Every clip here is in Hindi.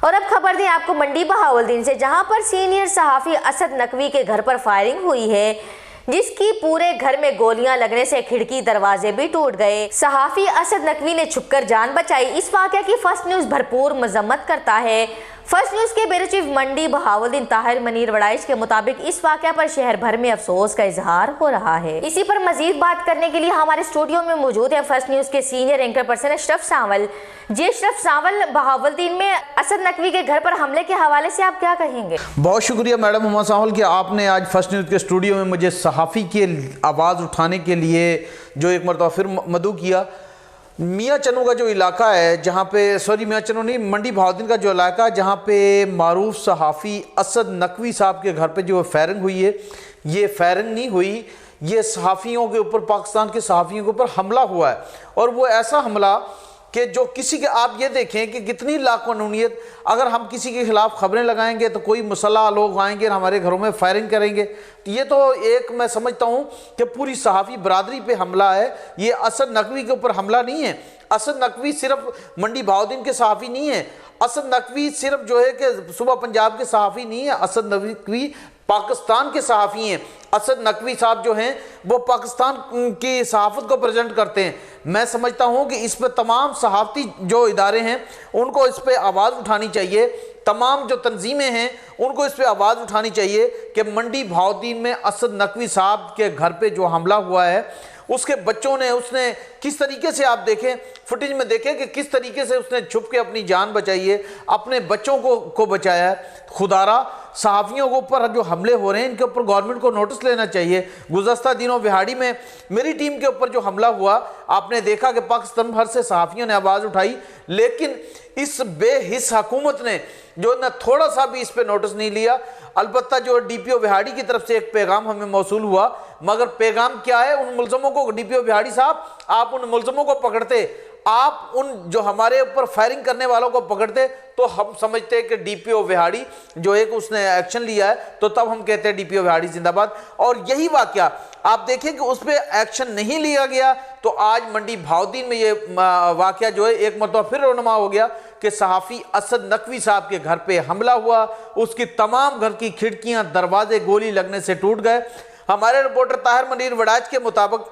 और अब खबर दें आपको मंडी बहावलदीन से, जहां पर सीनियर सहाफी असद नकवी के घर पर फायरिंग हुई है, जिसकी पूरे घर में गोलियां लगने से खिड़की दरवाजे भी टूट गए। सहाफी असद नकवी ने छुपकर जान बचाई। इस वाक़या की फर्स्ट न्यूज़ भरपूर मजम्मत करता है। फर्स्ट न्यूज़ के ब्यूरो चीफ मंडी बहावलदीन ताहिर मनीर वड़ाइच के मुताबिक इस वाक़या पर शहर भर में अफसोस का इजहार हो रहा है। इसी पर मजीद बात करने के लिए हमारे स्टूडियो में मौजूद है फर्स्ट न्यूज़ के सीनियर एंकर पर्सन अशरफ सावल। जी अशरफ सावल, बहावलदीन में असद नकवी के घर पर हमले के हवाले से आप क्या कहेंगे? बहुत शुक्रिया मैडम हुमा सावल कि आपने आज फर्स्ट न्यूज़ के स्टूडियो में मुझे सहाफ़ी की आवाज़ उठाने के लिए जो एक मरतबा फिर मदऊ किया। मियाँ चन्नू का जो इलाका है, जहाँ पे मियाँ चन्नू नहीं, मंडी बहावलदीन का जो इलाका है, जहाँ पे मारूफ सहाफ़ी असद नकवी साहब के घर पे जो फायरिंग हुई है, ये फायरिंग नहीं हुई, ये सहाफ़ियों के ऊपर, पाकिस्तान के सहाफ़ियों के ऊपर हमला हुआ है। और वो ऐसा हमला कि जो किसी के, आप ये देखें कि कितनी लाक़ानूनियत, अगर हम किसी के खिलाफ खबरें लगाएंगे तो कोई मुसल्लह लोग आएंगे और हमारे घरों में फायरिंग करेंगे। तो ये तो एक, मैं समझता हूँ कि पूरी सहाफ़ी बरादरी पे हमला है, ये असद नकवी के ऊपर हमला नहीं है। असद नकवी सिर्फ मंडी बहावलदीन के सहाफ़ी नहीं है, असद नकवी सिर्फ जो है कि सुबह पंजाब के सहाफ़ी नहीं है, असद नकवी पाकिस्तान के सहाफ़ी हैं। असद नकवी साहब जो हैं वो पाकिस्तान की सहाफ़त को प्रेजेंट करते हैं। मैं समझता हूँ कि इस पर तमाम सहाफ़ती जो इदारे हैं उनको इस पर आवाज़ उठानी चाहिए, तमाम जो तंजीमें हैं उनको इस पर आवाज़ उठानी चाहिए कि मंडी बहावलदीन में असद नकवी साहब के घर पे जो हमला हुआ है, उसके बच्चों ने, उसने किस तरीके से, आप देखें फुटेज में देखें कि किस तरीके से उसने छुप के अपनी जान बचाई है, अपने बच्चों को बचाया है। खुदारा सहाफ़ियों के ऊपर जो हमले हो रहे हैं, इनके ऊपर गवर्नमेंट को नोटिस लेना चाहिए। गुज़श्ता दिनों बिहाड़ी में मेरी टीम के ऊपर जो हमला हुआ, आपने देखा कि पाकिस्तान भर से सहाफ़ियों ने आवाज़ उठाई, लेकिन इस बेहिस हुकूमत ने जो न थोड़ा सा भी इस पर नोटिस नहीं लिया। अलबत्ता जो DPO बिहाड़ी की तरफ से एक पैगाम हमें मौसूल हुआ, मगर पैगाम क्या है, उन मुलज़मों को, DPO बिहाड़ी साहब आप उन मुलज़मों को पकड़ते, आप उन जो हमारे ऊपर फायरिंग करने वालों को पकड़ते, तो हम समझते हैं कि DPO बिहाड़ी जो एक उसने एक्शन लिया है, तो तब हम कहते हैं DPO बिहाड़ी जिंदाबाद। और यही वाकया आप देखें कि उस पर एक्शन नहीं लिया गया, तो आज मंडी बहावलदीन में ये वाकया जो है एक मरतबा फिर रोनुमा हो गया कि सहाफ़ी असद नकवी साहब के घर पे हमला हुआ, उसकी तमाम घर की खिड़कियां, दरवाजे गोली लगने से टूट गए। हमारे रिपोर्टर ताहिर मनीर वड़ाइच के मुताबिक,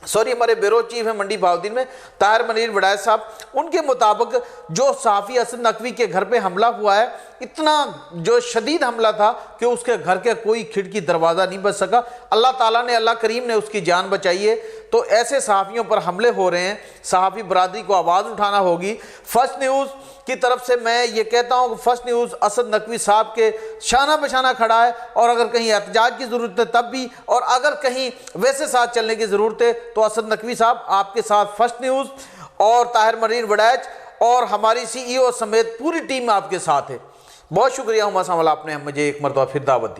हमारे ब्यूरो चीफ है मंडी बहावलदीन में ताहिर मनीर वड़ाइच साहब, उनके मुताबिक जो सहाफ़ी असद नकवी के घर पे हमला हुआ है, इतना जो शदीद हमला था कि उसके घर के कोई खिड़की दरवाज़ा नहीं बच सका। अल्लाह ताला ने, अल्लाह करीम ने उसकी जान बचाई है। तो ऐसे सहाफ़ियों पर हमले हो रहे हैं, सहाफ़ी बरादरी को आवाज़ उठाना होगी। फर्स्ट न्यूज़ की तरफ से मैं ये कहता हूँ कि फर्स्ट न्यूज़ असद नकवी साहब के शाना बशाना खड़ा है, और अगर कहीं एहतजाज की ज़रूरत है तब भी, और अगर कहीं वैसे साथ चलने की ज़रूरत है तो असद नकवी साहब आपके साथ फर्स्ट न्यूज़ और ताहिर मनीर वड़ाइच और हमारी CEO समेत पूरी टीम आपके साथ है। बहुत शुक्रिया हुमा सावल, आपने मुझे एक मरतबा फिर दावत दी।